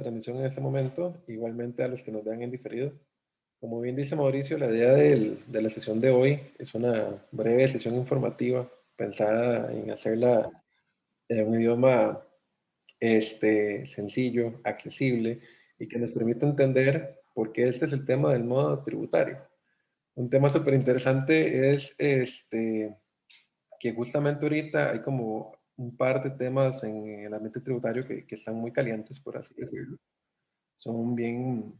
transmisión en este momento, igualmente a los que nos vean en diferido. Como bien dice Mauricio, la idea de la sesión de hoy es una breve sesión informativa pensada en hacerla en un idioma sencillo, accesible y que nos permita entender por qué este es el tema del modo tributario. Un tema súper interesante es que justamente ahorita hay como un par de temas en el ambiente tributario que están muy calientes, por así decirlo. Son bien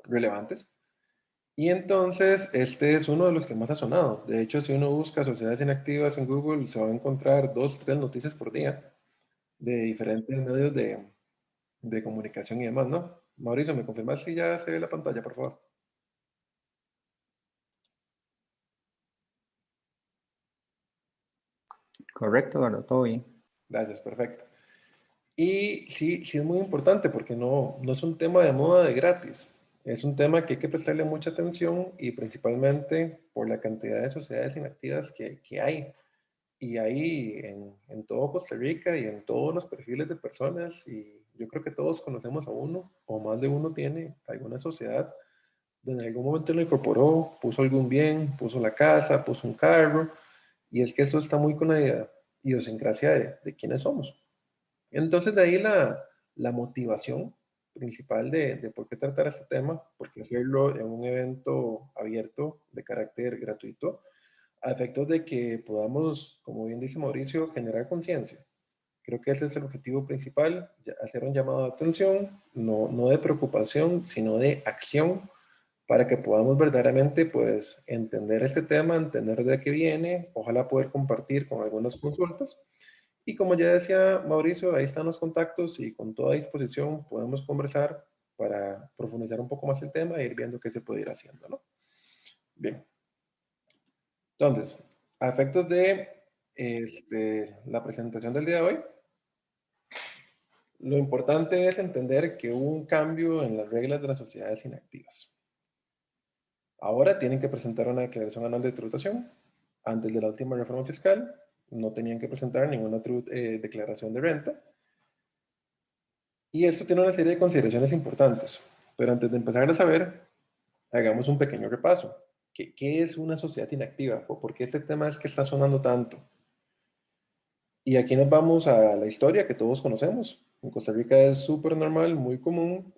relevantes. Y entonces, este es uno de los que más ha sonado. De hecho, si uno busca sociedades inactivas en Google, se va a encontrar 2, 3 noticias por día de diferentes medios de comunicación y demás, ¿no? Mauricio, ¿me confirmas si ya se ve la pantalla, por favor? Correcto, bueno, todo bien. Gracias, perfecto. Y sí, sí es muy importante porque no es un tema de moda de gratis. Es un tema que hay que prestarle mucha atención y principalmente por la cantidad de sociedades inactivas que hay. Y hay en todo Costa Rica y en todos los perfiles de personas. Y yo creo que todos conocemos a uno o más de uno tiene alguna sociedad donde en algún momento lo incorporó, puso algún bien, puso la casa, puso un carro. Y es que eso está muy con la idiosincrasia de quiénes somos. Entonces, de ahí la motivación principal de por qué tratar este tema, porque hacerlo en un evento abierto de carácter gratuito, a efectos de que podamos, como bien dice Mauricio, generar conciencia. Creo que ese es el objetivo principal, hacer un llamado de atención, no de preocupación, sino de acción, para que podamos verdaderamente pues entender este tema, entender de qué viene, ojalá poder compartir con algunas consultas y como ya decía Mauricio, ahí están los contactos y con toda disposición podemos conversar para profundizar un poco más el tema e ir viendo qué se puede ir haciendo, ¿no? Bien. Entonces, a efectos de la presentación del día de hoy, lo importante es entender que hubo un cambio en las reglas de las sociedades inactivas. Ahora tienen que presentar una declaración anual de tributación. Antes de la última reforma fiscal, no tenían que presentar ninguna declaración de renta. Y esto tiene una serie de consideraciones importantes, pero antes de empezar a saber, hagamos un pequeño repaso. ¿Qué es una sociedad inactiva? ¿Por qué este tema es que está sonando tanto? Y aquí nos vamos a la historia que todos conocemos. En Costa Rica es súper normal, muy común,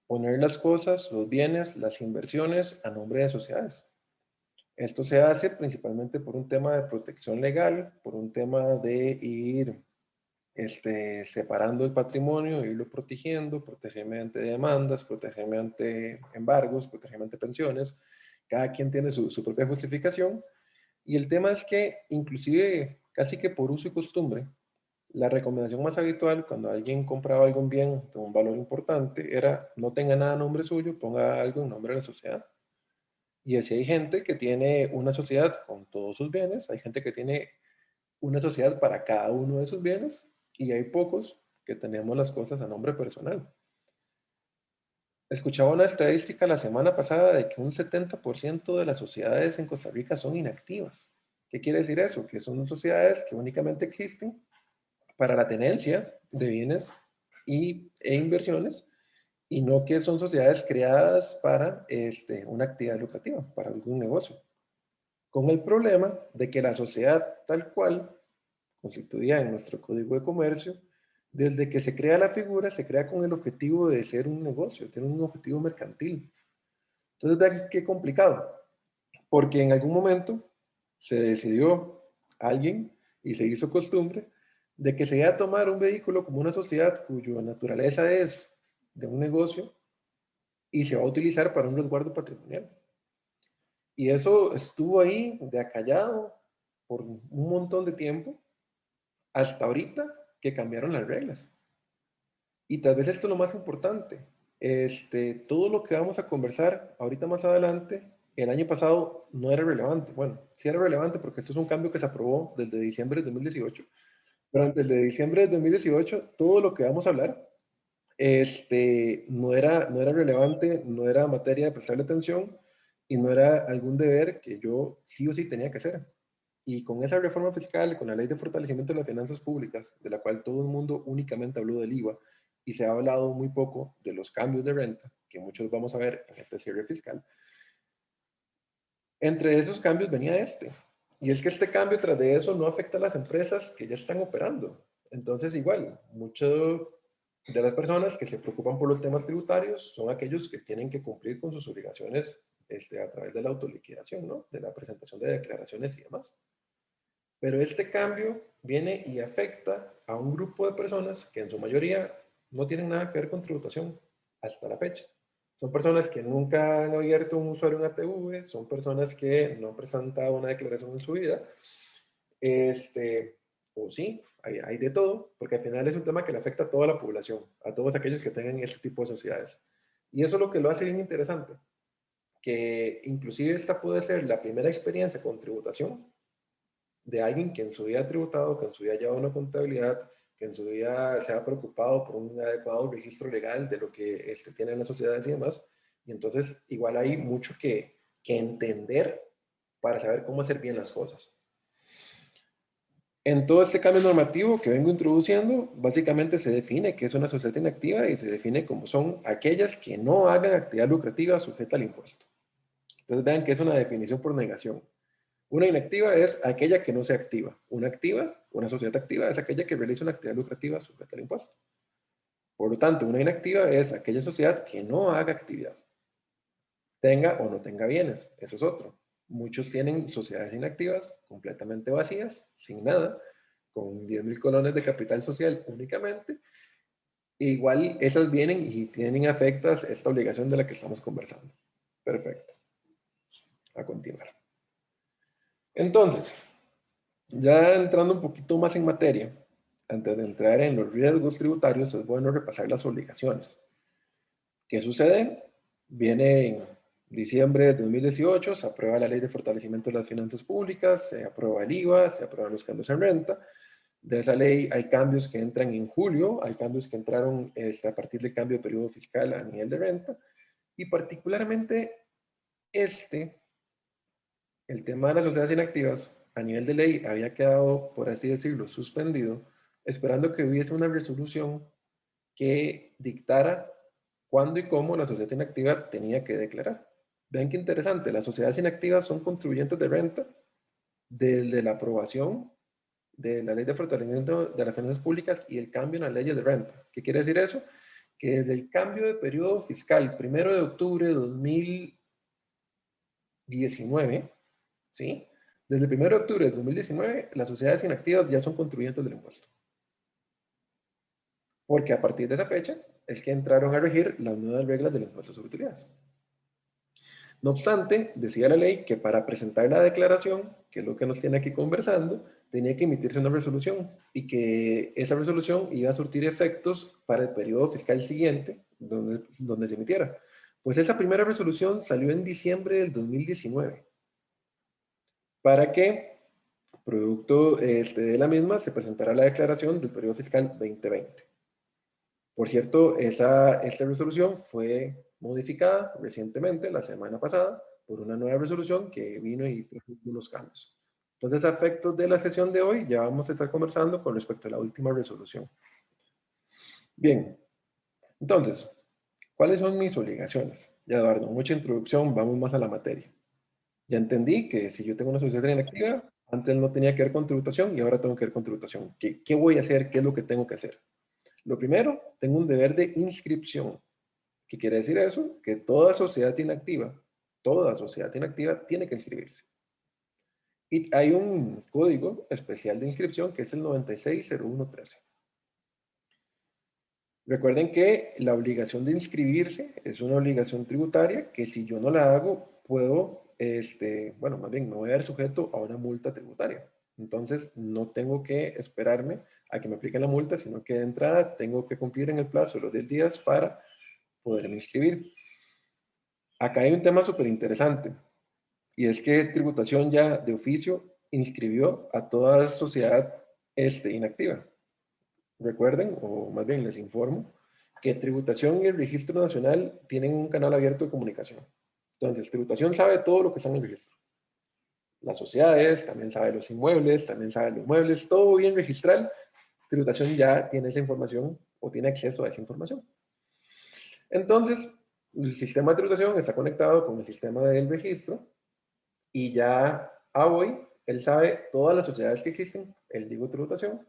poner las cosas, los bienes, las inversiones a nombre de sociedades. Esto se hace principalmente por un tema de protección legal, por un tema de ir separando el patrimonio, irlo protegiendo, protegerme ante demandas, protegerme ante embargos, protegerme ante pensiones. Cada quien tiene su propia justificación. Y el tema es que inclusive casi que por uso y costumbre, la recomendación más habitual cuando alguien compraba algún bien de un valor importante era no tenga nada a nombre suyo, ponga algo en nombre de la sociedad. Y así hay gente que tiene una sociedad con todos sus bienes, hay gente que tiene una sociedad para cada uno de sus bienes y hay pocos que tenemos las cosas a nombre personal. Escuchaba una estadística la semana pasada de que un 70% de las sociedades en Costa Rica son inactivas. ¿Qué quiere decir eso? Que son sociedades que únicamente existen para la tenencia de bienes e inversiones y no que son sociedades creadas para una actividad lucrativa, para algún negocio. Con el problema de que la sociedad tal cual constituida en nuestro Código de Comercio, desde que se crea la figura, se crea con el objetivo de ser un negocio, tiene un objetivo mercantil. Entonces, vean qué complicado, porque en algún momento se decidió alguien y se hizo costumbre de que se iba a tomar un vehículo como una sociedad cuya naturaleza es de un negocio y se va a utilizar para un resguardo patrimonial. Y eso estuvo ahí de acallado por un montón de tiempo hasta ahorita que cambiaron las reglas. Y tal vez esto es lo más importante. Todo lo que vamos a conversar ahorita más adelante, el año pasado no era relevante. Bueno, sí era relevante porque esto es un cambio que se aprobó desde diciembre de 2018. Pero antes de diciembre de 2018, todo lo que vamos a hablar no era relevante, no era materia de prestarle atención y no era algún deber que yo sí o sí tenía que hacer. Y con esa reforma fiscal, con la ley de fortalecimiento de las finanzas públicas, de la cual todo el mundo únicamente habló del IVA, y se ha hablado muy poco de los cambios de renta, que muchos vamos a ver en este cierre fiscal. Entre esos cambios venía este. Y es que este cambio tras de eso no afecta a las empresas que ya están operando. Entonces, igual, muchas de las personas que se preocupan por los temas tributarios son aquellos que tienen que cumplir con sus obligaciones a través de la autoliquidación, ¿no? De la presentación de declaraciones y demás. Pero este cambio viene y afecta a un grupo de personas que en su mayoría no tienen nada que ver con tributación hasta la fecha. Son personas que nunca han abierto un usuario en ATV, son personas que no han presentado una declaración en su vida, o sí, hay de todo, porque al final es un tema que le afecta a toda la población, a todos aquellos que tengan este tipo de sociedades. Y eso es lo que lo hace bien interesante, que inclusive esta puede ser la primera experiencia con tributación de alguien que en su vida ha tributado, que en su vida ha llevado una contabilidad, que en su vida se ha preocupado por un adecuado registro legal de lo que tienen las sociedades y demás. Y entonces igual hay mucho que entender para saber cómo hacer bien las cosas. En todo este cambio normativo que vengo introduciendo, básicamente se define qué es una sociedad inactiva y se define como son aquellas que no hagan actividad lucrativa sujeta al impuesto. Entonces vean que es una definición por negación. Una inactiva es aquella que no se activa. Una activa, una sociedad activa, es aquella que realiza una actividad lucrativa sujeta al impuesto. Por lo tanto, una inactiva es aquella sociedad que no haga actividad. Tenga o no tenga bienes, eso es otro. Muchos tienen sociedades inactivas, completamente vacías, sin nada, con 10.000 colones de capital social únicamente. E igual esas vienen y tienen afectas esta obligación de la que estamos conversando. Perfecto. A continuar. Entonces, ya entrando un poquito más en materia, antes de entrar en los riesgos tributarios, es bueno repasar las obligaciones. ¿Qué sucede? Viene en diciembre de 2018, se aprueba la Ley de Fortalecimiento de las Finanzas Públicas, se aprueba el IVA, se aprueban los cambios en renta. De esa ley hay cambios que entran en julio, hay cambios que entraron a partir del cambio de periodo fiscal a nivel de renta, y particularmente el tema de las sociedades inactivas, a nivel de ley, había quedado, por así decirlo, suspendido, esperando que hubiese una resolución que dictara cuándo y cómo la sociedad inactiva tenía que declarar. Vean qué interesante, las sociedades inactivas son contribuyentes de renta desde la aprobación de la Ley de Fortalecimiento de las Finanzas Públicas y el cambio en las leyes de renta. ¿Qué quiere decir eso? Que desde el cambio de periodo fiscal, 1 de octubre de 2019, ¿sí? Desde el 1 de octubre de 2019, las sociedades inactivas ya son contribuyentes del impuesto. Porque a partir de esa fecha es que entraron a regir las nuevas reglas del impuesto sobre utilidades. No obstante, decía la ley que para presentar la declaración, que es lo que nos tiene aquí conversando, tenía que emitirse una resolución y que esa resolución iba a surtir efectos para el periodo fiscal siguiente donde se emitiera. Pues esa primera resolución salió en diciembre del 2019. Para que, producto de la misma, se presentará la declaración del periodo fiscal 2020. Por cierto, esta resolución fue modificada recientemente, la semana pasada, por una nueva resolución que vino y trajo unos cambios. Entonces, a efectos de la sesión de hoy, ya vamos a estar conversando con respecto a la última resolución. Bien, entonces, ¿cuáles son mis obligaciones? Ya, Eduardo, mucha introducción, vamos más a la materia. Ya entendí que si yo tengo una sociedad inactiva, antes no tenía que ver con tributación y ahora tengo que ver con tributación. ¿Qué voy a hacer? ¿Qué es lo que tengo que hacer? Lo primero, tengo un deber de inscripción. ¿Qué quiere decir eso? Que toda sociedad inactiva tiene que inscribirse. Y hay un código especial de inscripción que es el 960113. Recuerden que la obligación de inscribirse es una obligación tributaria que si yo no la hago, puedo, bueno, más bien me voy a ver sujeto a una multa tributaria. Entonces, no tengo que esperarme a que me apliquen la multa, sino que de entrada tengo que cumplir en el plazo de los 10 días para poderme inscribir. Acá hay un tema súper interesante, y es que tributación ya de oficio inscribió a toda sociedad inactiva. Recuerden, o más bien les informo, que Tributación y el Registro Nacional tienen un canal abierto de comunicación. Entonces, Tributación sabe todo lo que está en el registro. Las sociedades, también sabe los inmuebles, también sabe los muebles, todo bien registral. Tributación ya tiene esa información o tiene acceso a esa información. Entonces, el sistema de tributación está conectado con el sistema del registro y ya a hoy él sabe todas las sociedades que existen, el digo tributación,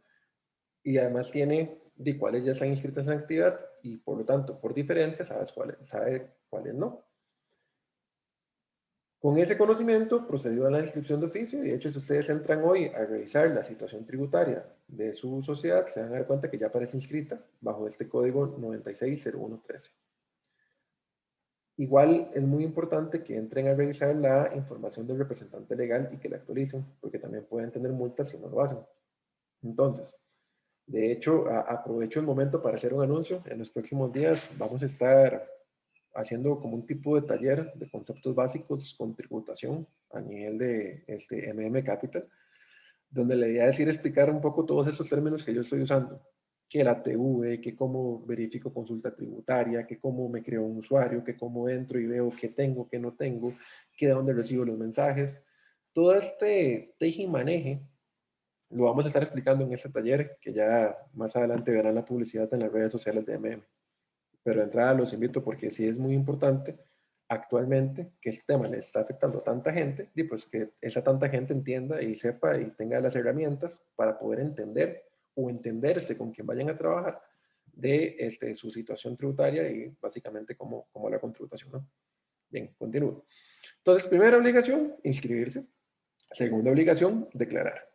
y además tiene de cuáles ya están inscritas en actividad y por lo tanto, por diferencia, sabe cuáles no. Con ese conocimiento procedió a la inscripción de oficio y de hecho si ustedes entran hoy a revisar la situación tributaria de su sociedad, se van a dar cuenta que ya aparece inscrita bajo este código 960113. Igual es muy importante que entren a revisar la información del representante legal y que la actualicen, porque también pueden tener multas si no lo hacen. Entonces, de hecho, aprovecho el momento para hacer un anuncio. En los próximos días vamos a estar haciendo como un tipo de taller de conceptos básicos con tributación a nivel de MM Capital, donde la idea es ir a explicar un poco todos esos términos que yo estoy usando, que la TV, que cómo verifico consulta tributaria, que cómo me creo un usuario, que cómo entro y veo qué tengo, qué no tengo, que de dónde recibo los mensajes. Todo este teje y maneje lo vamos a estar explicando en este taller, que ya más adelante verán la publicidad en las redes sociales de MM. Pero de entrada los invito porque sí es muy importante actualmente que este tema le está afectando a tanta gente y pues que esa tanta gente entienda y sepa y tenga las herramientas para poder entender o entenderse con quien vayan a trabajar de su situación tributaria y básicamente cómo la contributación, ¿no? Bien, continúo. Entonces, primera obligación, inscribirse. Segunda obligación, declarar.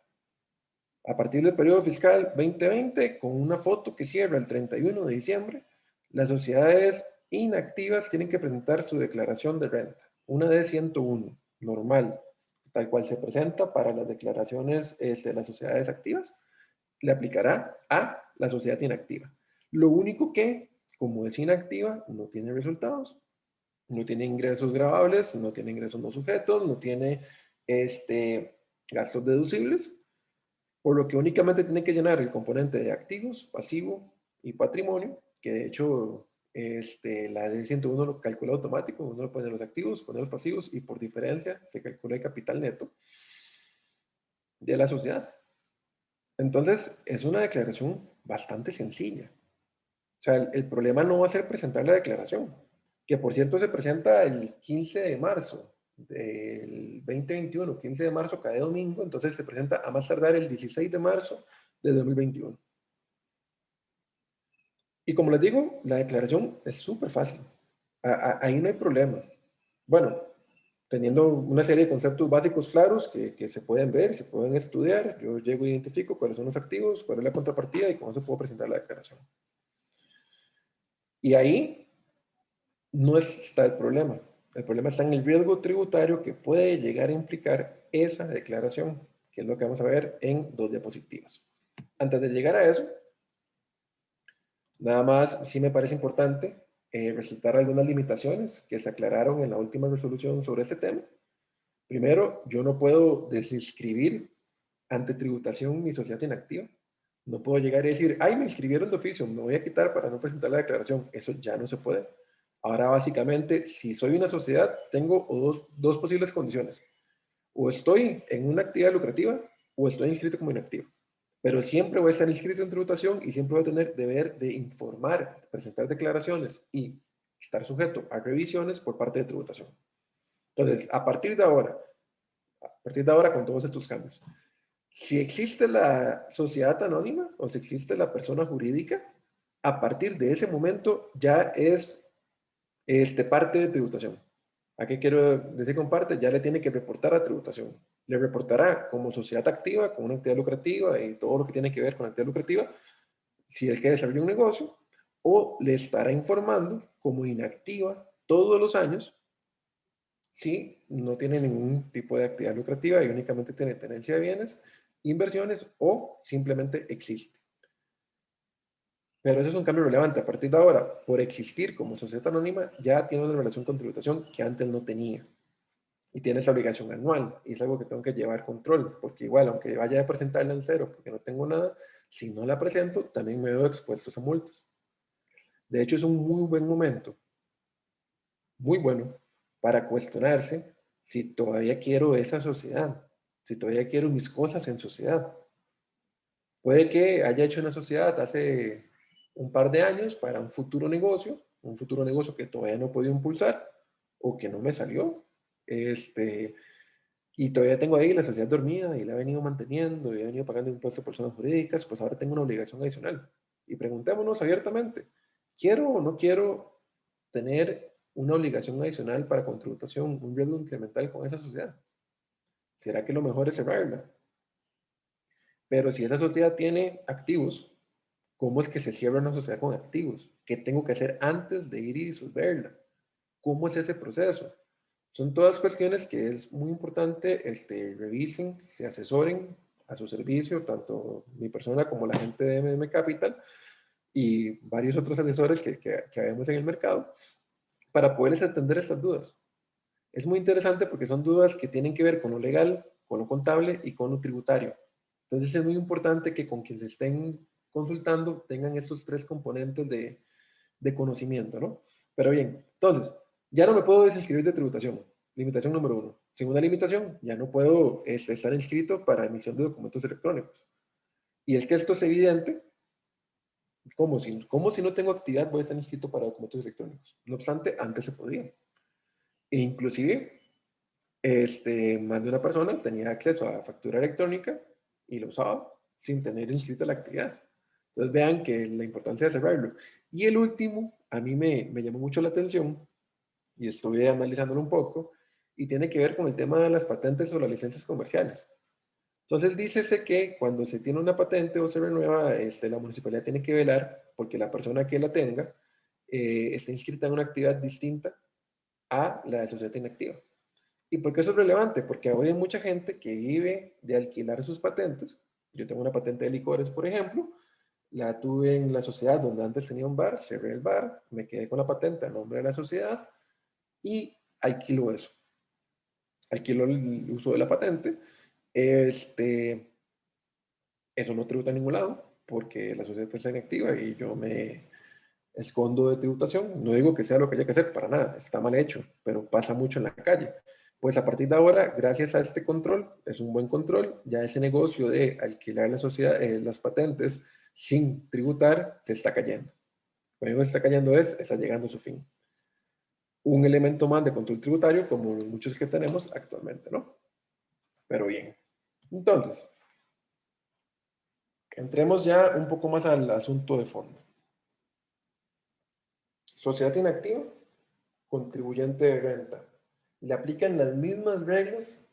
A partir del periodo fiscal 2020, con una foto que cierra el 31 de diciembre, las sociedades inactivas tienen que presentar su declaración de renta, una D101, normal, tal cual se presenta para las declaraciones de las sociedades activas, le aplicará a la sociedad inactiva. Lo único que, como es inactiva, no tiene resultados, no tiene ingresos grabables, no tiene ingresos no sujetos, no tiene gastos deducibles, por lo que únicamente tiene que llenar el componente de activos, pasivo y patrimonio, que de hecho la D101 lo calcula automático, uno lo pone en los activos, pone los pasivos y por diferencia se calcula el capital neto de la sociedad. Entonces es una declaración bastante sencilla. O sea, el problema no va a ser presentar la declaración, que por cierto se presenta el 15 de marzo del 2021, 15 de marzo cada domingo, entonces se presenta a más tardar el 16 de marzo de 2021. Y como les digo, la declaración es súper fácil. Ahí no hay problema. Bueno, teniendo una serie de conceptos básicos claros que se pueden ver, se pueden estudiar, yo llego e identifico cuáles son los activos, cuál es la contrapartida y con eso puedo presentar la declaración. Y ahí no está el problema. El problema está en el riesgo tributario que puede llegar a implicar esa declaración, que es lo que vamos a ver en 2 diapositivas. Antes de llegar a eso, nada más sí me parece importante resaltar algunas limitaciones que se aclararon en la última resolución sobre este tema. Primero, yo no puedo desinscribir ante tributación mi sociedad inactiva. No puedo llegar y decir, ay, me inscribieron de oficio, me voy a quitar para no presentar la declaración. Eso ya no se puede. Ahora, básicamente, si soy una sociedad, tengo dos posibles condiciones. O estoy en una actividad lucrativa o estoy inscrito como inactivo. Pero siempre voy a estar inscrito en tributación y siempre voy a tener deber de informar, presentar declaraciones y estar sujeto a revisiones por parte de tributación. Entonces, a partir de ahora con todos estos cambios, si existe la sociedad anónima o si existe la persona jurídica, a partir de ese momento ya es parte de tributación. ¿A qué quiero decir con parte? Ya le tiene que reportar a tributación. Le reportará como sociedad activa, con una actividad lucrativa y todo lo que tiene que ver con la actividad lucrativa, si es que desarrolla un negocio, o le estará informando como inactiva todos los años si no tiene ningún tipo de actividad lucrativa y únicamente tiene tenencia de bienes, inversiones o simplemente existe. Pero eso es un cambio relevante. A partir de ahora, por existir como sociedad anónima, ya tiene una relación con tributación que antes no tenía. Y tiene esa obligación anual. Y es algo que tengo que llevar control. Porque igual, aunque vaya a presentarla en cero porque no tengo nada, si no la presento, también me veo expuesto a multas. De hecho, es un muy buen momento, muy bueno, para cuestionarse si todavía quiero esa sociedad, si todavía quiero mis cosas en sociedad. Puede que haya hecho una sociedad hace un par de años para un futuro negocio que todavía no he podido impulsar o que no me salió. Y todavía tengo ahí la sociedad dormida y la he venido manteniendo y he venido pagando impuestos a personas jurídicas, pues ahora tengo una obligación adicional. Y preguntémonos abiertamente, ¿quiero o no quiero tener una obligación adicional para contributación, un riesgo incremental con esa sociedad? ¿Será que lo mejor es cerrarla? Pero si esa sociedad tiene activos, ¿cómo es que se cierra una sociedad con activos? ¿Qué tengo que hacer antes de ir y disolverla? ¿Cómo es ese proceso? Son todas cuestiones que es muy importante revisen, se asesoren a su servicio, tanto mi persona como la gente de MM Capital y varios otros asesores que vemos en el mercado para poderles atender estas dudas. Es muy interesante porque son dudas que tienen que ver con lo legal, con lo contable y con lo tributario. Entonces es muy importante que con quien se estén consultando tengan estos tres componentes de conocimiento, ¿no? Pero bien, entonces, ya no me puedo desinscribir de tributación. Limitación número 1. Segunda limitación, ya no puedo estar inscrito para emisión de documentos electrónicos. Y es que esto es evidente, como si no tengo actividad voy a estar inscrito para documentos electrónicos. No obstante, antes se podía. E inclusive, más de una persona tenía acceso a factura electrónica y lo usaba sin tener inscrita la actividad. Entonces vean que la importancia de cerrarlo. Y el último, a mí me llamó mucho la atención y estuve analizándolo un poco y tiene que ver con el tema de las patentes o las licencias comerciales. Entonces dícese que cuando se tiene una patente o se renueva, la municipalidad tiene que velar porque la persona que la tenga esté inscrita en una actividad distinta a la de sociedad inactiva. ¿Y por qué eso es relevante? Porque hoy hay mucha gente que vive de alquilar sus patentes. Yo tengo una patente de licores, por ejemplo, la tuve en la sociedad donde antes tenía un bar, cerré el bar, me quedé con la patente a nombre de la sociedad y alquilo eso. Alquilo el uso de la patente. Este, Eso no tributa a ningún lado porque la sociedad está inactiva y yo me escondo de tributación. No digo que sea lo que haya que hacer, para nada, está mal hecho, pero pasa mucho en la calle. Pues a partir de ahora, gracias a este control, es un buen control, ya ese negocio de alquilar la sociedad, las patentes sin tributar se está cayendo. Cuando se está cayendo está llegando a su fin. Un elemento más de control tributario como los muchos que tenemos actualmente, ¿no? Pero bien, entonces, entremos ya un poco más al asunto de fondo. Sociedad inactiva, contribuyente de renta. Le aplican las mismas reglas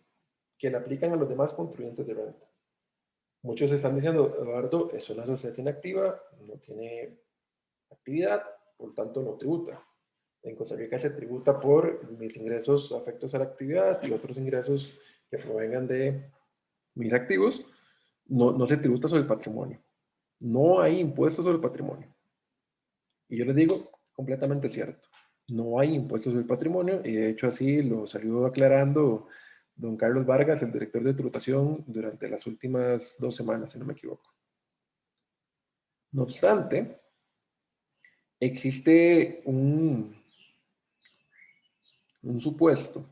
que le aplican a los demás contribuyentes de renta. Muchos están diciendo, Eduardo, es una sociedad inactiva, no tiene actividad, por tanto no tributa. En Costa Rica se tributa por mis ingresos afectos a la actividad y otros ingresos que provengan de mis activos. No se tributa sobre el patrimonio. No hay impuestos sobre el patrimonio. Y yo les digo, completamente cierto. No hay impuestos sobre el patrimonio y de hecho así lo salió aclarando don Carlos Vargas, el director de tributación, durante las últimas 2 semanas, si no me equivoco. No obstante, existe un supuesto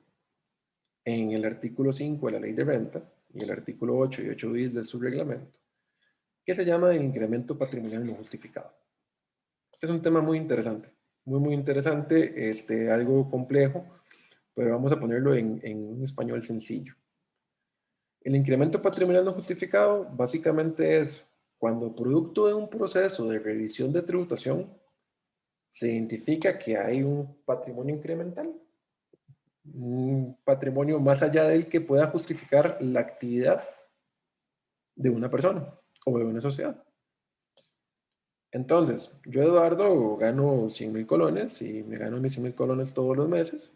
en el artículo 5 de la ley de renta y el artículo 8 y 8 bis de su reglamento que se llama el incremento patrimonial no justificado. Este es un tema muy interesante, muy interesante, algo complejo, pero vamos a ponerlo en un español sencillo. El incremento patrimonial no justificado básicamente es cuando producto de un proceso de revisión de tributación se identifica que hay un patrimonio incremental, un patrimonio más allá del que pueda justificar la actividad de una persona o de una sociedad. Entonces, yo, Eduardo, gano 100,000 colones y me gano mis 100,000 colones todos los meses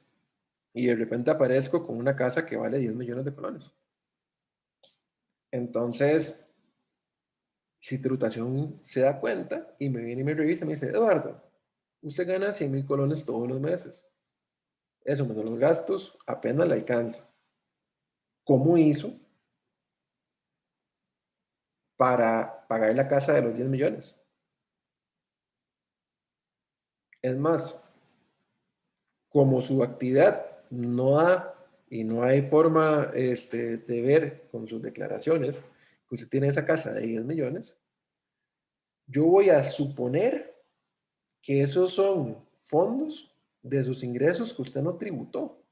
y de repente aparezco con una casa que vale 10 millones de colones. Entonces, si tributación se da cuenta y me viene y me revisa, me dice, Eduardo, usted gana 100,000 colones todos los meses. Eso menos los gastos apenas le alcanza. ¿Cómo hizo para pagar la casa de los 10 millones? Es más, como su actividad no da y no hay forma de ver con sus declaraciones que usted tiene esa casa de 10 millones, yo voy a suponer que esos son fondos de sus ingresos que usted no tributó.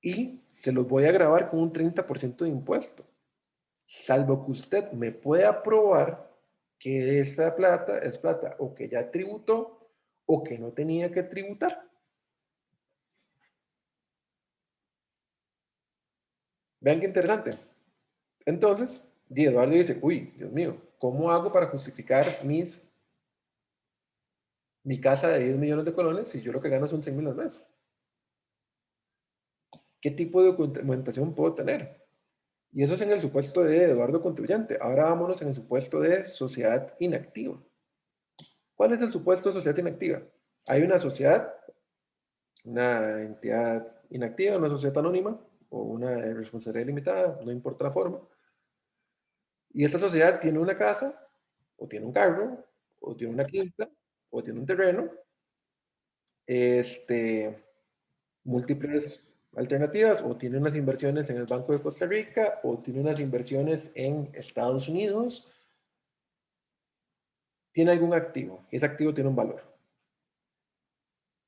Y se los voy a grabar con un 30% de impuesto. Salvo que usted me pueda probar que esa plata es plata o que ya tributó o que no tenía que tributar. Vean qué interesante. Entonces, Eduardo dice, uy, Dios mío, ¿cómo hago para justificar mi casa de 10 millones de colones si yo lo que gano son 100 mil al mes? ¿Qué tipo de documentación puedo tener? Y eso es en el supuesto de Eduardo contribuyente. Ahora vámonos en el supuesto de sociedad inactiva. ¿Cuál es el supuesto de sociedad inactiva? Hay una sociedad, una entidad inactiva, una sociedad anónima o una responsabilidad limitada, no importa la forma. Y esta sociedad tiene una casa, o tiene un carro, o tiene una quinta, o tiene un terreno, múltiples alternativas, o tiene unas inversiones en el Banco de Costa Rica, o tiene unas inversiones en Estados Unidos, tiene algún activo, y ese activo tiene un valor.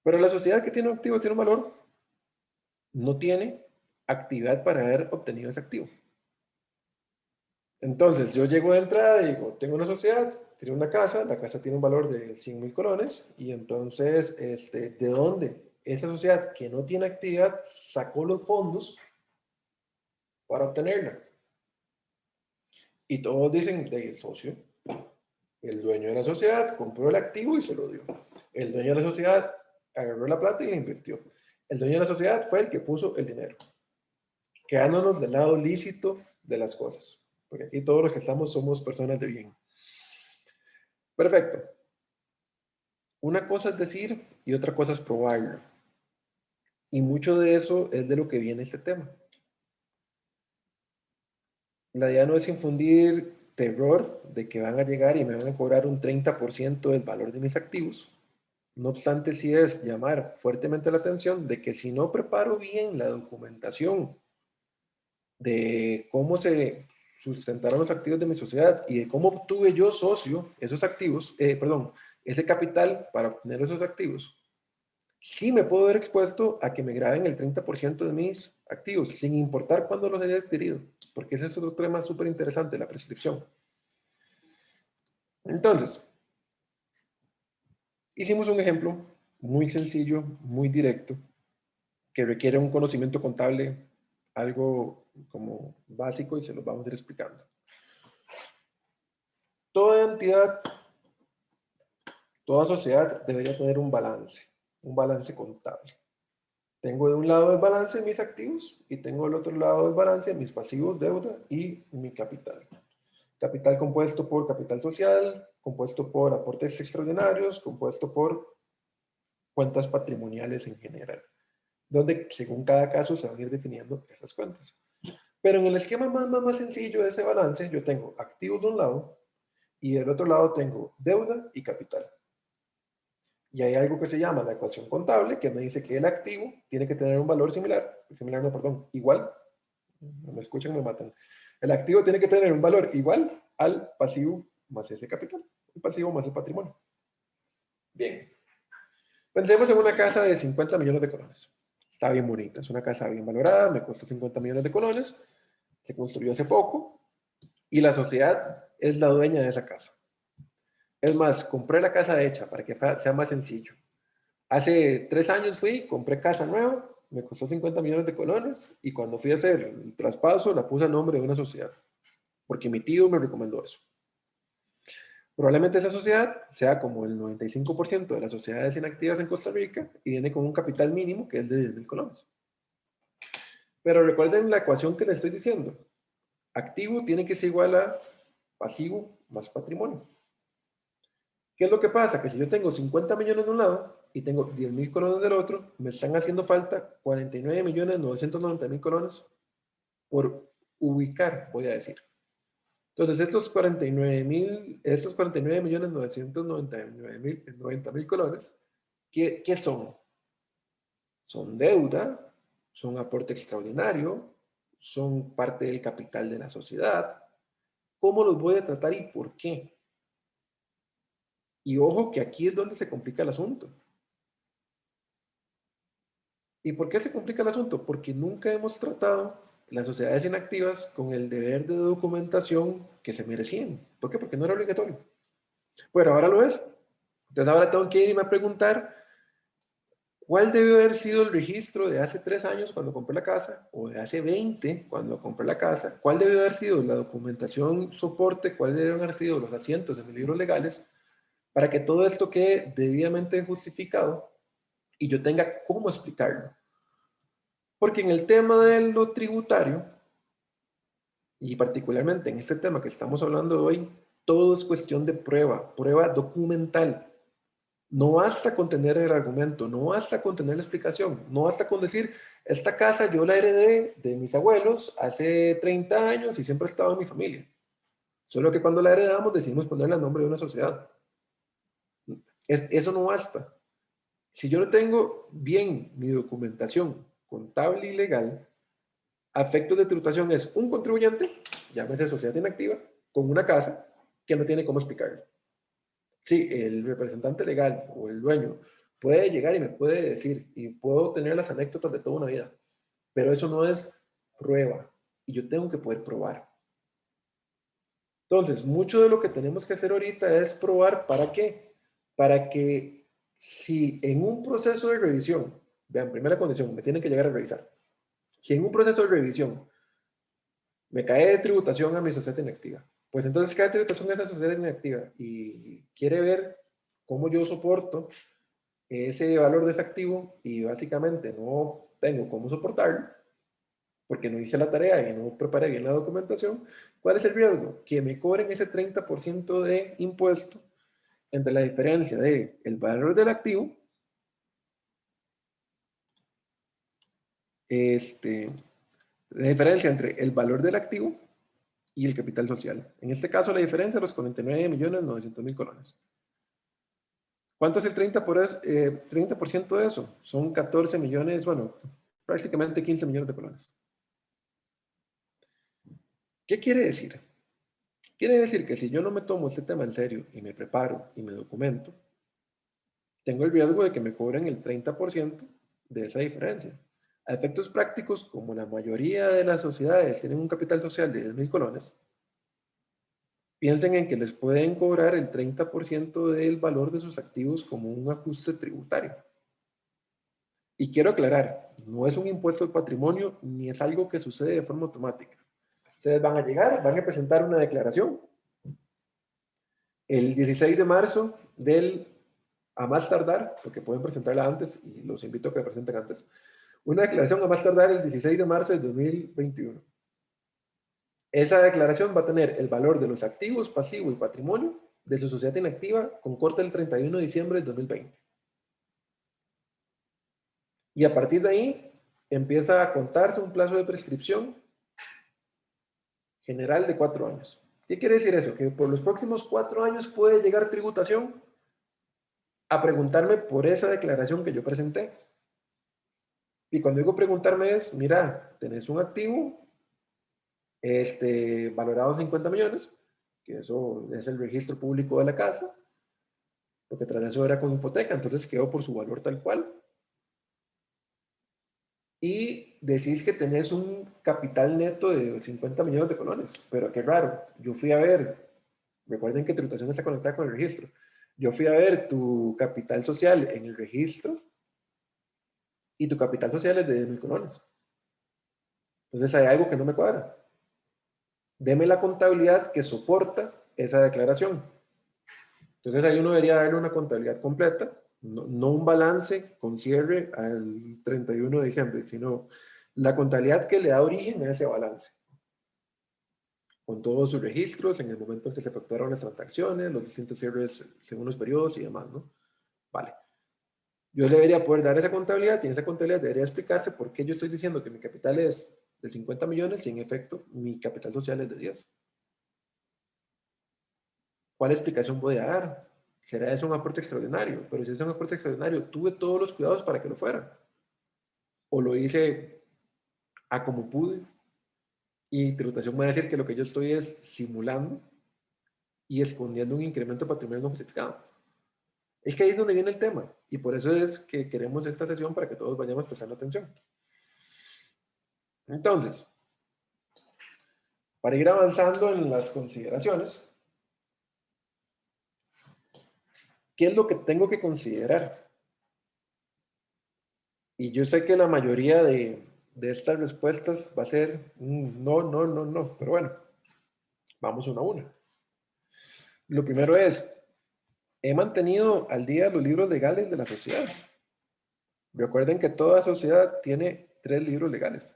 Pero la sociedad que tiene un activo tiene un valor, no tiene actividad para haber obtenido ese activo. Entonces, yo llego de entrada y digo, tengo una sociedad, tiene una casa, la casa tiene un valor de 100 mil colones, y entonces, ¿de dónde esa sociedad que no tiene actividad sacó los fondos para obtenerla? Y todos dicen, el socio, el dueño de la sociedad compró el activo y se lo dio. El dueño de la sociedad agarró la plata y la invirtió. El dueño de la sociedad fue el que puso el dinero, quedándonos del lado lícito de las cosas, porque aquí todos los que estamos somos personas de bien. Perfecto. Una cosa es decir y otra cosa es probarlo. Y mucho de eso es de lo que viene este tema. La idea no es infundir terror de que van a llegar y me van a cobrar un 30% del valor de mis activos. No obstante, sí es llamar fuertemente la atención de que si no preparo bien la documentación de cómo se sustentaron los activos de mi sociedad y de cómo obtuve yo socio esos activos, ese capital para obtener esos activos, sí me puedo ver expuesto a que me graben el 30% de mis activos, sin importar cuándo los haya adquirido, porque ese es otro tema súper interesante, la prescripción. Entonces, hicimos un ejemplo muy sencillo, muy directo, que requiere un conocimiento contable, algo como básico, y se los vamos a ir explicando. Toda entidad, toda sociedad debería tener un balance contable. Tengo de un lado el balance mis activos y tengo del otro lado el balance mis pasivos, deuda y mi capital. Capital compuesto por capital social, compuesto por aportes extraordinarios, compuesto por cuentas patrimoniales en general, donde según cada caso se van a ir definiendo esas cuentas. Pero en el esquema más sencillo de ese balance, yo tengo activos de un lado y del otro lado tengo deuda y capital. Y hay algo que se llama la ecuación contable, que me dice que el activo tiene que tener un valor igual. No me escuchan, me matan. El activo tiene que tener un valor igual al pasivo más ese capital. El pasivo más el patrimonio. Bien. Pensemos en una casa de 50 millones de colones. Está bien bonita, es una casa bien valorada, me costó 50 millones de colones, se construyó hace poco y la sociedad es la dueña de esa casa. Es más, compré la casa hecha para que sea más sencillo. Hace 3 años fui, compré casa nueva, me costó 50 millones de colones y cuando fui a hacer el traspaso la puse a nombre de una sociedad, porque mi tío me recomendó eso. Probablemente esa sociedad sea como el 95% de las sociedades inactivas en Costa Rica y viene con un capital mínimo que es de 10,000 colones. Pero recuerden la ecuación que les estoy diciendo. Activo tiene que ser igual a pasivo más patrimonio. ¿Qué es lo que pasa? Que si yo tengo 50 millones de un lado y tengo 10,000 colones del otro, me están haciendo falta 49,990,000 colones por ubicar, voy a decir. Entonces, estos 49,990,000 colones, ¿qué son? Son deuda, son aporte extraordinario, son parte del capital de la sociedad, cómo los voy a tratar y por qué. Y ojo que aquí es donde se complica el asunto. ¿Y por qué se complica el asunto? Porque nunca hemos tratado las sociedades inactivas con el deber de documentación que se merecían. ¿Por qué? Porque no era obligatorio. Bueno, ahora lo es. Entonces ahora tengo que irme a preguntar cuál debe haber sido el registro de hace 3 años cuando compré la casa, o de hace 20 cuando compré la casa, cuál debe haber sido la documentación soporte, cuáles deben haber sido los asientos en mis libros legales, para que todo esto quede debidamente justificado y yo tenga cómo explicarlo. Porque en el tema de lo tributario, y particularmente en este tema que estamos hablando hoy, todo es cuestión de prueba, prueba documental. No basta con tener el argumento, no basta con tener la explicación, no basta con decir, esta casa yo la heredé de mis abuelos hace 30 años y siempre ha estado en mi familia. Solo que cuando la heredamos decidimos ponerle el nombre de una sociedad. Eso no basta. Si yo no tengo bien mi documentación contable y legal, a efectos de tributación es un contribuyente, llámese sociedad inactiva, con una casa que no tiene cómo explicarlo. Sí, el representante legal o el dueño puede llegar y me puede decir, y puedo tener las anécdotas de toda una vida, pero eso no es prueba y yo tengo que poder probar. Entonces, mucho de lo que tenemos que hacer ahorita es probar para qué. Para que si en un proceso de revisión, vean, primera condición, me tienen que llegar a revisar. Si en un proceso de revisión me cae de tributación a mi sociedad inactiva, pues entonces cae de tributación a esa sociedad inactiva y quiere ver cómo yo soporto ese valor de ese activo y básicamente no tengo cómo soportarlo porque no hice la tarea y no preparé bien la documentación. ¿Cuál es el riesgo? Que me cobren ese 30% de impuesto entre la diferencia de el valor del activo, este, la diferencia entre el valor del activo y el capital social. En este caso, la diferencia, los 49.900.000 colones. ¿Cuánto es el 30% de eso? Son 14 millones, bueno, prácticamente 15 millones de colones. ¿Qué quiere decir? Quiere decir que si yo no me tomo este tema en serio y me preparo y me documento, tengo el riesgo de que me cobren el 30% de esa diferencia. A efectos prácticos, como la mayoría de las sociedades tienen un capital social de 10.000 colones, piensen en que les pueden cobrar el 30% del valor de sus activos como un ajuste tributario. Y quiero aclarar, no es un impuesto al patrimonio ni es algo que sucede de forma automática. Ustedes van a llegar, van a presentar una declaración el 16 de marzo a más tardar, porque pueden presentarla antes y los invito a que la presenten antes, una declaración a más tardar el 16 de marzo del 2021. Esa declaración va a tener el valor de los activos, pasivo y patrimonio de su sociedad inactiva con corte el 31 de diciembre del 2020. Y a partir de ahí empieza a contarse un plazo de prescripción general de 4 años. ¿Qué quiere decir eso? Que por los próximos 4 años puede llegar tributación a preguntarme por esa declaración que yo presenté. Y cuando digo preguntarme es, mira, tenés un activo valorado en 50 millones, que eso es el registro público de la casa, porque tras eso era con hipoteca, entonces quedó por su valor tal cual. Y decís que tenés un capital neto de 50 millones de colones, pero qué raro, yo fui a ver, recuerden que tributación está conectada con el registro, yo fui a ver tu capital social en el registro y tu capital social es de 10.000 colones. Entonces hay algo que no me cuadra. Deme la contabilidad que soporta esa declaración. Entonces ahí uno debería darle una contabilidad completa, no un balance con cierre al 31 de diciembre, sino la contabilidad que le da origen a ese balance, con todos sus registros en el momento en que se efectuaron las transacciones, los distintos cierres según los periodos y demás, ¿no? Vale. Yo le debería poder dar esa contabilidad y en esa contabilidad debería explicarse por qué yo estoy diciendo que mi capital es de 50 millones y en efecto mi capital social es de 10. ¿Cuál explicación voy a dar? ¿Será eso un aporte extraordinario? Pero si es un aporte extraordinario, tuve todos los cuidados para que lo fuera. O lo hice a como pude. Y tributación me va a decir que lo que yo estoy es simulando y escondiendo un incremento patrimonial no justificado. Es que ahí es donde viene el tema. Y por eso es que queremos esta sesión para que todos vayamos prestando atención. Entonces, para ir avanzando en las consideraciones, ¿qué es lo que tengo que considerar? Y yo sé que la mayoría de estas respuestas va a ser no, no, no, no. Pero bueno, vamos una a una. Lo primero es, he mantenido al día los libros legales de la sociedad. Recuerden que toda sociedad tiene 3 libros legales.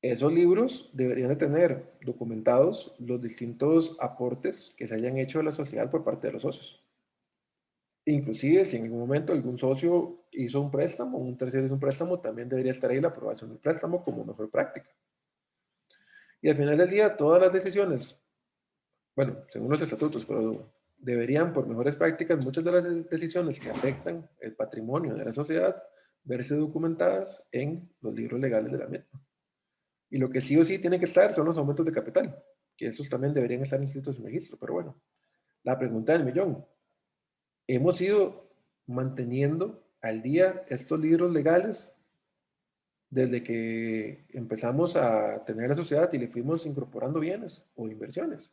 Esos libros deberían de tener documentados los distintos aportes que se hayan hecho a la sociedad por parte de los socios. Inclusive, si en algún momento algún socio hizo un préstamo, un tercero hizo un préstamo, también debería estar ahí la aprobación del préstamo como mejor práctica. Y al final del día, todas las decisiones, bueno, según los estatutos, pero deberían, por mejores prácticas, muchas de las decisiones que afectan el patrimonio de la sociedad, verse documentadas en los libros legales de la misma. Y lo que sí o sí tiene que estar son los aumentos de capital, que esos también deberían estar inscritos en registro. Pero bueno, la pregunta del millón. ¿Hemos ido manteniendo al día estos libros legales desde que empezamos a tener la sociedad y le fuimos incorporando bienes o inversiones?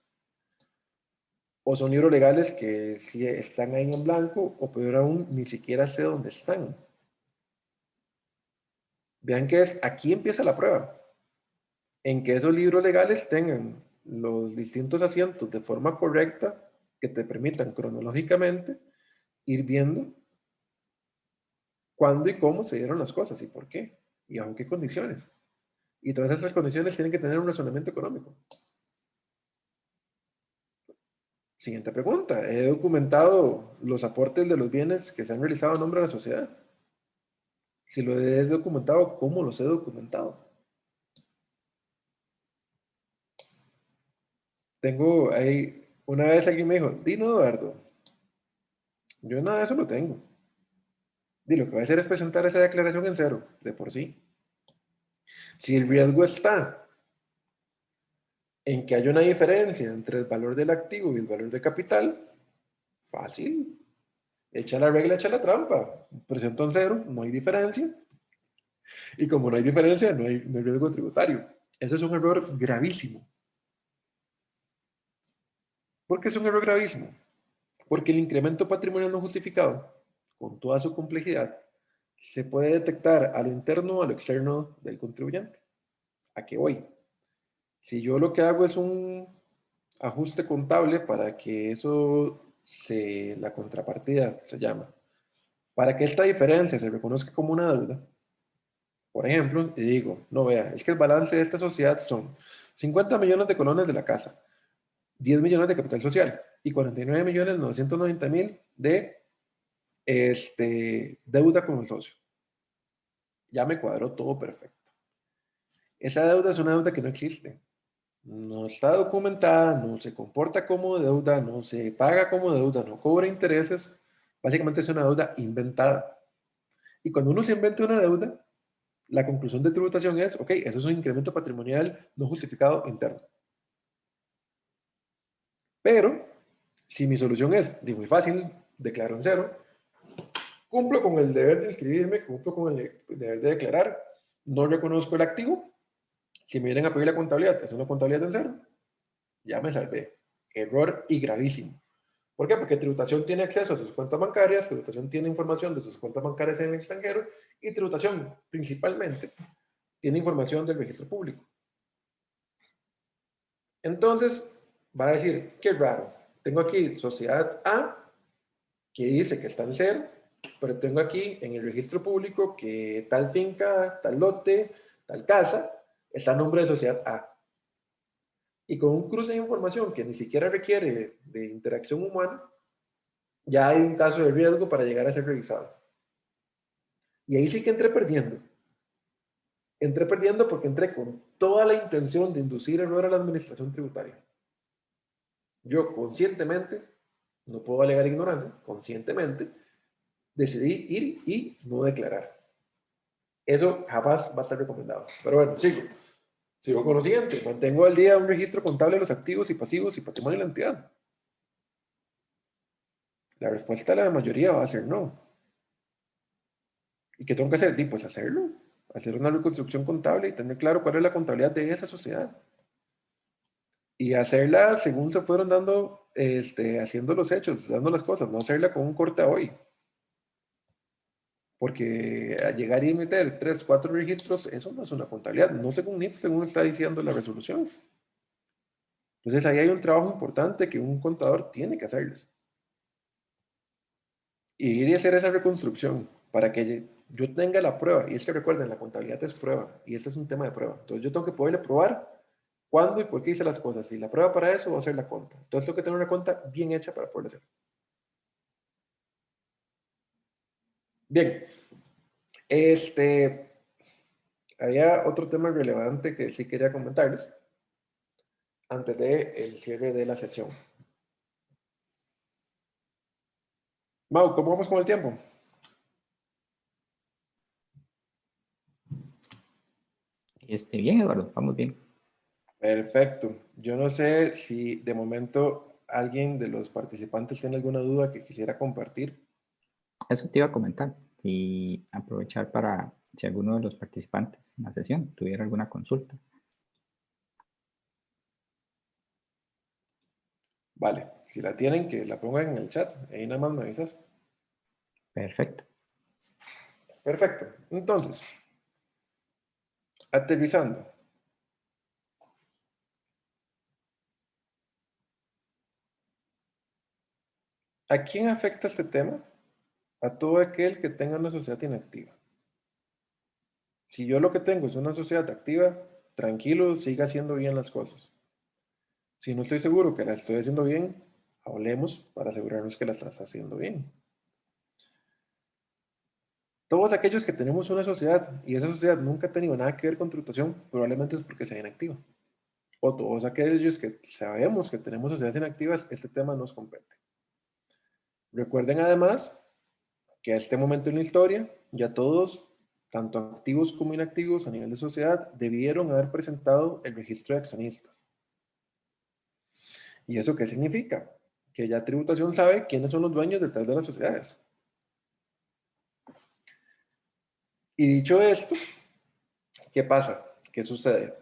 ¿O son libros legales que sí están ahí en blanco o peor aún, ni siquiera sé dónde están? Vean que aquí empieza la prueba. En que esos libros legales tengan los distintos asientos de forma correcta que te permitan cronológicamente ir viendo cuándo y cómo se dieron las cosas y por qué y bajo qué condiciones. Y todas esas condiciones tienen que tener un razonamiento económico. Siguiente pregunta. ¿He documentado los aportes de los bienes que se han realizado a nombre de la sociedad? Si lo he documentado, ¿cómo los he documentado? Tengo ahí, una vez alguien me dijo, Dino Eduardo, yo nada de eso lo tengo. Y lo que voy a hacer es presentar esa declaración en cero, de por sí. Si el riesgo está en que hay una diferencia entre el valor del activo y el valor de capital, fácil. Echa la regla, echa la trampa. Presento en cero, no hay diferencia. Y como no hay diferencia, no hay riesgo tributario. Eso es un error gravísimo. ¿Por qué es un error gravísimo? Porque el incremento patrimonial no justificado, con toda su complejidad, se puede detectar a lo interno o a lo externo del contribuyente. ¿A qué voy? Si yo lo que hago es un ajuste contable para que la contrapartida se llama, para que esta diferencia se reconozca como una deuda, por ejemplo, y digo, no vea, es que el balance de esta sociedad son 50 millones de colones de la casa, 10 millones de capital social y 49 millones 990 mil de deuda con el socio. Ya me cuadró todo perfecto. Esa deuda es una deuda que no existe. No está documentada, no se comporta como deuda, no se paga como deuda, no cobra intereses. Básicamente es una deuda inventada. Y cuando uno se inventa una deuda, la conclusión de tributación es, ok, eso es un incremento patrimonial no justificado interno. Pero, si mi solución es muy fácil, declaro en cero, cumplo con el deber de inscribirme, cumplo con el deber de declarar, no reconozco el activo, si me vienen a pedir la contabilidad, es una contabilidad en cero, ya me salvé. Error y gravísimo. ¿Por qué? Porque tributación tiene acceso a sus cuentas bancarias, tributación tiene información de sus cuentas bancarias en el extranjero y tributación, principalmente, tiene información del registro público. Entonces, va a decir, qué raro, tengo aquí sociedad A, que dice que está en cero, pero tengo aquí en el registro público que tal finca, tal lote, tal casa, está a nombre de sociedad A. Y con un cruce de información que ni siquiera requiere de interacción humana, ya hay un caso de riesgo para llegar a ser revisado. Y ahí sí que entré perdiendo. Entré perdiendo porque entré con toda la intención de inducir error a la administración tributaria. Yo conscientemente, no puedo alegar ignorancia, conscientemente, decidí ir y no declarar. Eso jamás va a estar recomendado. Pero bueno, sigo. Sigo con lo siguiente, mantengo al día un registro contable de los activos y pasivos y patrimonio de la entidad. La respuesta de la mayoría va a ser no. ¿Y qué tengo que hacer? Pues hacerlo. Hacer una reconstrucción contable y tener claro cuál es la contabilidad de esa sociedad. Y hacerla según se fueron dando, haciendo los hechos, dando las cosas, no hacerla con un corte a hoy. Porque a llegar y meter 3, 4 registros, eso no es una contabilidad, no según NIF, según está diciendo la resolución. Entonces ahí hay un trabajo importante que un contador tiene que hacerles. Y ir y hacer esa reconstrucción para que yo tenga la prueba. Y es que recuerden, la contabilidad es prueba y este es un tema de prueba. Entonces yo tengo que poderle probar cuándo y por qué hice las cosas. Y la prueba para eso va a ser la cuenta. Entonces tengo que tener una cuenta bien hecha para poderlo hacer. Bien, había otro tema relevante que sí quería comentarles antes del cierre de la sesión. Mau, ¿cómo vamos con el tiempo? Bien, Eduardo, vamos bien. Perfecto. Yo no sé si de momento alguien de los participantes tiene alguna duda que quisiera compartir. Eso te iba a comentar. Si aprovechar para, si alguno de los participantes en la sesión tuviera alguna consulta. Vale, si la tienen, que la pongan en el chat. Ahí nada más me avisas. Perfecto. Perfecto. Entonces, aterrizando. ¿A quién afecta este tema? A todo aquel que tenga una sociedad inactiva. Si yo lo que tengo es una sociedad activa, tranquilo, siga haciendo bien las cosas. Si no estoy seguro que la estoy haciendo bien, hablemos para asegurarnos que la estás haciendo bien. Todos aquellos que tenemos una sociedad y esa sociedad nunca ha tenido nada que ver con tributación, probablemente es porque sea inactiva. O todos aquellos que sabemos que tenemos sociedades inactivas, este tema nos compete. Recuerden además que a este momento en la historia, ya todos, tanto activos como inactivos a nivel de sociedad, debieron haber presentado el registro de accionistas. ¿Y eso qué significa? Que ya tributación sabe quiénes son los dueños detrás de las sociedades. Y dicho esto, ¿qué pasa? ¿Qué sucede?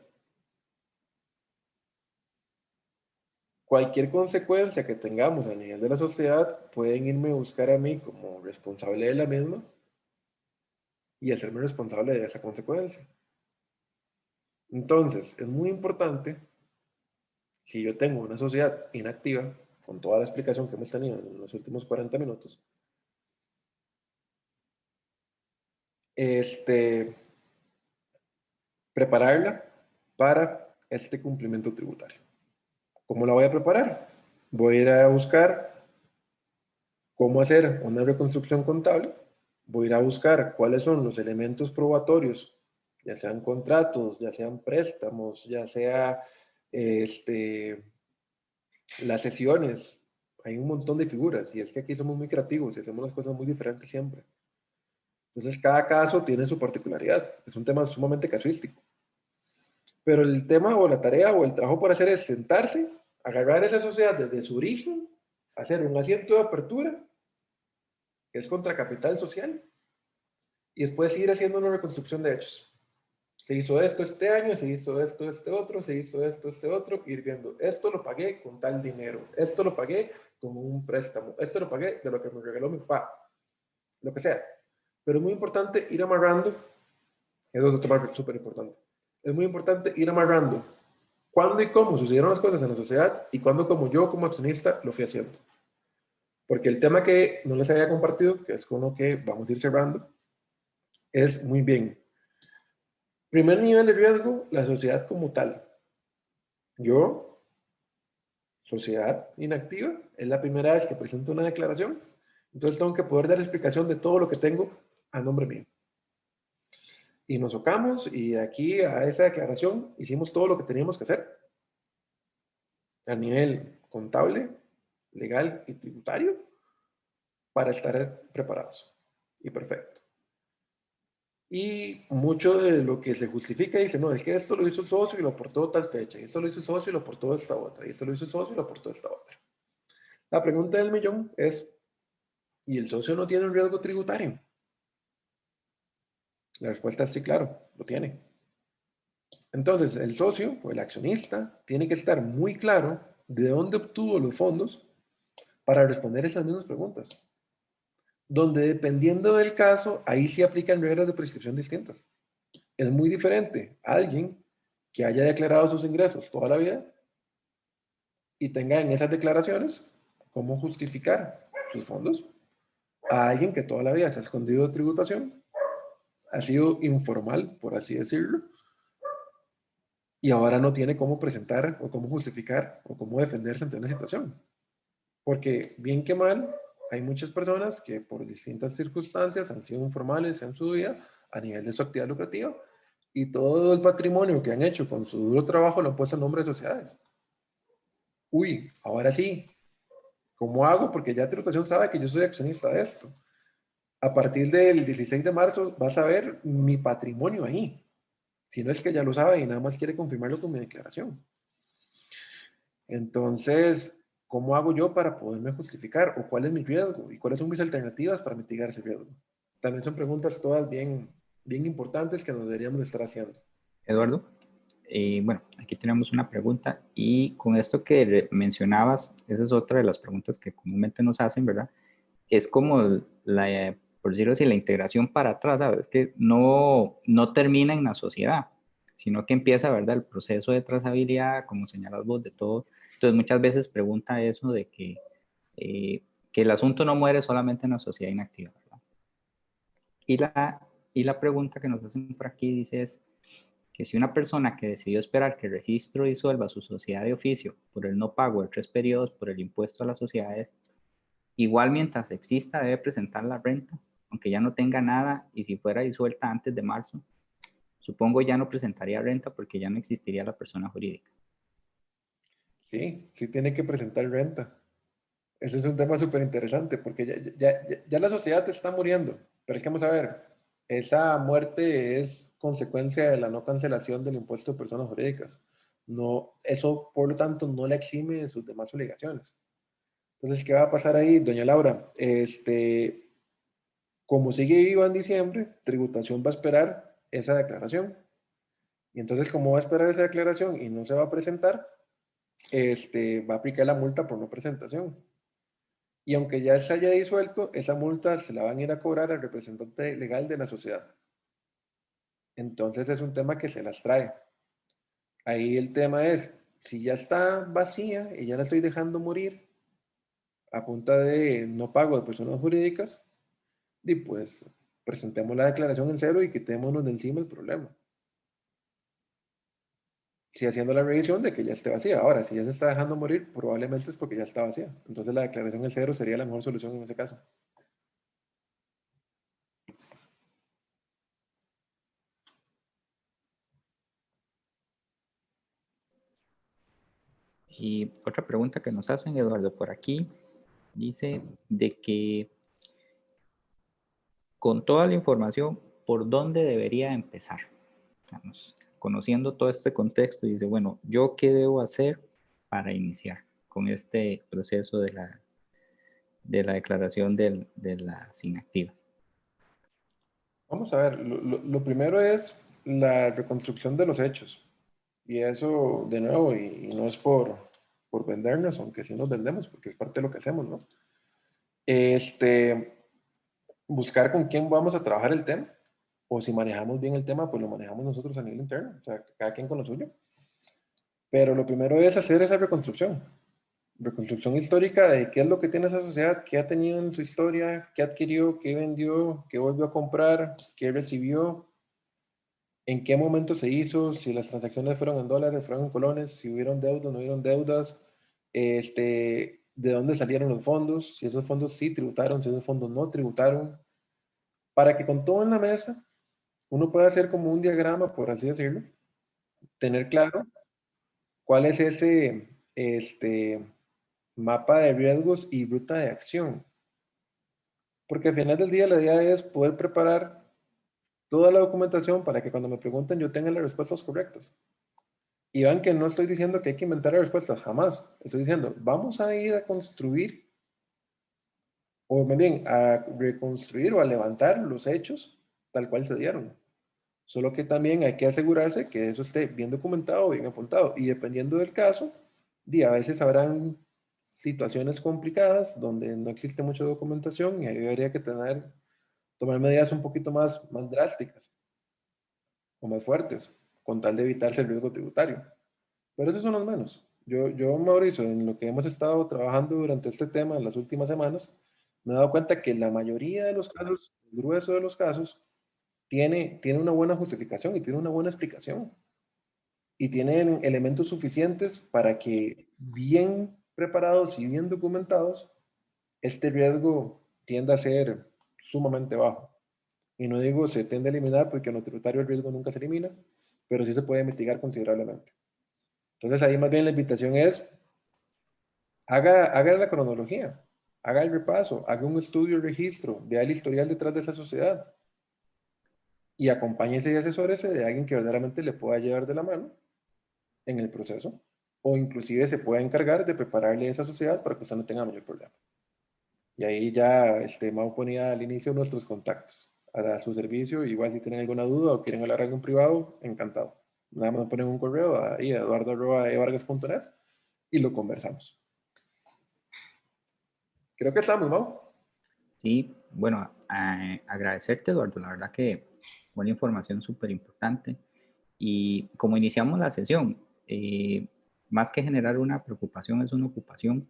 Cualquier consecuencia que tengamos a nivel de la sociedad, pueden irme a buscar a mí como responsable de la misma y hacerme responsable de esa consecuencia. Entonces, es muy importante, si yo tengo una sociedad inactiva, con toda la explicación que hemos tenido en los últimos 40 minutos, prepararla para este cumplimiento tributario. ¿Cómo la voy a preparar? Voy a ir a buscar cómo hacer una reconstrucción contable, voy a ir a buscar cuáles son los elementos probatorios, ya sean contratos, ya sean préstamos, ya sea las sesiones. Hay un montón de figuras y es que aquí somos muy creativos y hacemos las cosas muy diferentes siempre. Entonces, cada caso tiene su particularidad. Es un tema sumamente casuístico. Pero el tema o la tarea o el trabajo por hacer es sentarse, agarrar esa sociedad desde su origen, hacer un asiento de apertura, que es contra capital social, y después ir haciendo una reconstrucción de hechos. Se hizo esto este año, se hizo esto este otro, se hizo esto este otro, ir viendo, esto lo pagué con tal dinero, esto lo pagué con un préstamo, esto lo pagué de lo que me regaló mi papá, lo que sea. Pero es muy importante ir amarrando, eso es otro parte súper importante, es muy importante ir amarrando cuándo y cómo sucedieron las cosas en la sociedad y cuándo como yo como accionista lo fui haciendo. Porque el tema que no les había compartido, que es con lo que vamos a ir cerrando, es muy bien. Primer nivel de riesgo, la sociedad como tal. Yo, sociedad inactiva, es la primera vez que presento una declaración, entonces tengo que poder dar explicación de todo lo que tengo a nombre mío. Y nos tocamos y aquí a esa declaración hicimos todo lo que teníamos que hacer a nivel contable, legal y tributario para estar preparados. Y perfecto. Y mucho de lo que se justifica dice, no, es que esto lo hizo el socio y lo aportó tal fecha, y esto lo hizo el socio y lo aportó esta otra, y esto lo hizo el socio y lo aportó esta otra. La pregunta del millón es, ¿y el socio no tiene un riesgo tributario? La respuesta es sí, claro, lo tiene. Entonces, el socio o el accionista tiene que estar muy claro de dónde obtuvo los fondos para responder esas mismas preguntas. Donde dependiendo del caso, ahí sí aplican reglas de prescripción distintas. Es muy diferente a alguien que haya declarado sus ingresos toda la vida y tenga en esas declaraciones cómo justificar sus fondos, a alguien que toda la vida se ha escondido de tributación, ha sido informal, por así decirlo, y ahora no tiene cómo presentar o cómo justificar o cómo defenderse ante una situación. Porque bien que mal, hay muchas personas que por distintas circunstancias han sido informales en su vida a nivel de su actividad lucrativa y todo el patrimonio que han hecho con su duro trabajo lo han puesto en nombre de sociedades. Uy, ahora sí, ¿cómo hago? Porque ya tributación sabe que yo soy accionista de esto. A partir del 16 de marzo vas a ver mi patrimonio ahí. Si no es que ya lo sabe y nada más quiere confirmarlo con mi declaración. Entonces, ¿cómo hago yo para poderme justificar? ¿O cuál es mi riesgo? ¿Y cuáles son mis alternativas para mitigar ese riesgo? También son preguntas todas bien, bien importantes que nos deberíamos estar haciendo. Eduardo, bueno, aquí tenemos una pregunta y con esto que mencionabas, esa es otra de las preguntas que comúnmente nos hacen, ¿verdad? Es como la, por decirlo así, la integración para atrás, ¿sabes? Que no termina en la sociedad, sino que empieza, ¿verdad? El proceso de trazabilidad, como señalas vos, de todo. Entonces, muchas veces pregunta eso de que el asunto no muere solamente en la sociedad inactiva, ¿verdad? Y la pregunta que nos hacen por aquí dice es que si una persona que decidió esperar que el registro disuelva su sociedad de oficio por el no pago de 3 periodos por el impuesto a las sociedades, igual mientras exista debe presentar la renta, aunque ya no tenga nada y si fuera disuelta antes de marzo, supongo ya no presentaría renta porque ya no existiría la persona jurídica. Sí, sí tiene que presentar renta. Ese es un tema súper interesante porque ya la sociedad te está muriendo. Pero es que vamos a ver, esa muerte es consecuencia de la no cancelación del impuesto de personas jurídicas. No, eso, por lo tanto, no la exime de sus demás obligaciones. Entonces, ¿qué va a pasar ahí, doña Laura? Como sigue viva en diciembre, tributación va a esperar esa declaración. Y entonces, como va a esperar esa declaración y no se va a presentar, va a aplicar la multa por no presentación. Y aunque ya se haya disuelto, esa multa se la van a ir a cobrar al representante legal de la sociedad. Entonces es un tema que se las trae. Ahí el tema es, si ya está vacía y ya la estoy dejando morir a punta de no pago de personas jurídicas, y pues presentemos la declaración en cero y quitémonos de encima el problema. Si haciendo la revisión de que ya esté vacía. Ahora, si ya se está dejando morir, probablemente es porque ya está vacía. Entonces la declaración en cero sería la mejor solución en ese caso. Y otra pregunta que nos hacen, Eduardo, por aquí, dice de que con toda la información, ¿por dónde debería empezar? Estamos conociendo todo este contexto y dice, bueno, ¿yo qué debo hacer para iniciar con este proceso de la declaración de las inactivas? Vamos a ver, lo primero es la reconstrucción de los hechos. Y eso, de nuevo, y no es por vendernos, aunque sí nos vendemos, porque es parte de lo que hacemos, ¿no? Este, buscar con quién vamos a trabajar el tema, o si manejamos bien el tema, pues lo manejamos nosotros a nivel interno, o sea, cada quien con lo suyo. Pero lo primero es hacer esa reconstrucción histórica de qué es lo que tiene esa sociedad, qué ha tenido en su historia, qué adquirió, qué vendió, qué volvió a comprar, qué recibió, en qué momento se hizo, si las transacciones fueron en dólares, fueron en colones, si hubieron deudas, no hubieron deudas, de dónde salieron los fondos, si esos fondos sí tributaron, si esos fondos no tributaron, para que con todo en la mesa uno pueda hacer como un diagrama, por así decirlo, tener claro cuál es ese mapa de riesgos y ruta de acción. Porque al final del día la idea es poder preparar toda la documentación para que cuando me pregunten yo tenga las respuestas correctas. Y vean que no estoy diciendo que hay que inventar las respuestas, jamás. Estoy diciendo, vamos a ir a construir, o más bien a reconstruir o a levantar los hechos tal cual se dieron. Solo que también hay que asegurarse que eso esté bien documentado, bien apuntado. Y dependiendo del caso, a veces habrán situaciones complicadas donde no existe mucha documentación y ahí habría que tomar medidas un poquito más drásticas o más fuertes, con tal de evitarse el riesgo tributario. Pero esos son los menos. Mauricio, en lo que hemos estado trabajando durante este tema en las últimas semanas, me he dado cuenta que la mayoría de los casos, el grueso de los casos, tiene una buena justificación y tiene una buena explicación. Y tienen elementos suficientes para que bien preparados y bien documentados, este riesgo tienda a ser sumamente bajo. Y no digo se tiende a eliminar porque en lo tributario el riesgo nunca se elimina, pero sí se puede mitigar considerablemente. Entonces ahí más bien la invitación es, haga la cronología, haga el repaso, haga un estudio, el registro, vea el historial detrás de esa sociedad y acompáñese y asesórese de alguien que verdaderamente le pueda llevar de la mano en el proceso o inclusive se pueda encargar de prepararle esa sociedad para que usted no tenga mayor problema. Y ahí ya Mau ponía al inicio nuestros contactos a su servicio. Igual si tienen alguna duda o quieren hablar algo en privado, encantado. Nada más ponen un correo ahí a eduardo@evargas.net y lo conversamos. Creo que estamos, Mau. Sí, bueno, agradecerte, Eduardo. La verdad que buena información súper importante. Y como iniciamos la sesión, más que generar una preocupación, es una ocupación.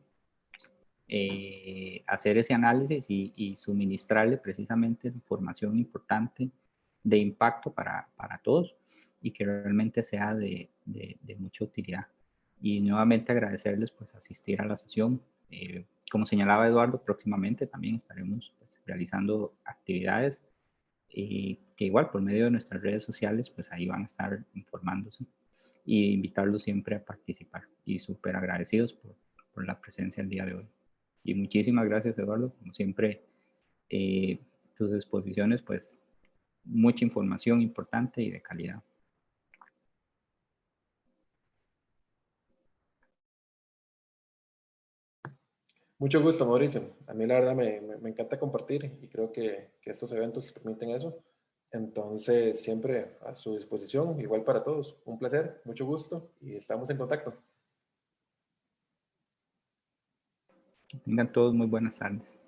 Hacer ese análisis y suministrarle precisamente información importante de impacto para todos y que realmente sea de mucha utilidad. Y nuevamente agradecerles pues asistir a la sesión. Como señalaba Eduardo, próximamente también estaremos pues, realizando actividades que igual por medio de nuestras redes sociales pues ahí van a estar informándose y invitarlos siempre a participar y súper agradecidos por la presencia el día de hoy. Y muchísimas gracias, Eduardo. Como siempre, tus exposiciones, pues, mucha información importante y de calidad. Mucho gusto, Mauricio. A mí la verdad me encanta compartir y creo que estos eventos permiten eso. Entonces, siempre a su disposición, igual para todos. Un placer, mucho gusto y estamos en contacto. Que tengan todos muy buenas tardes.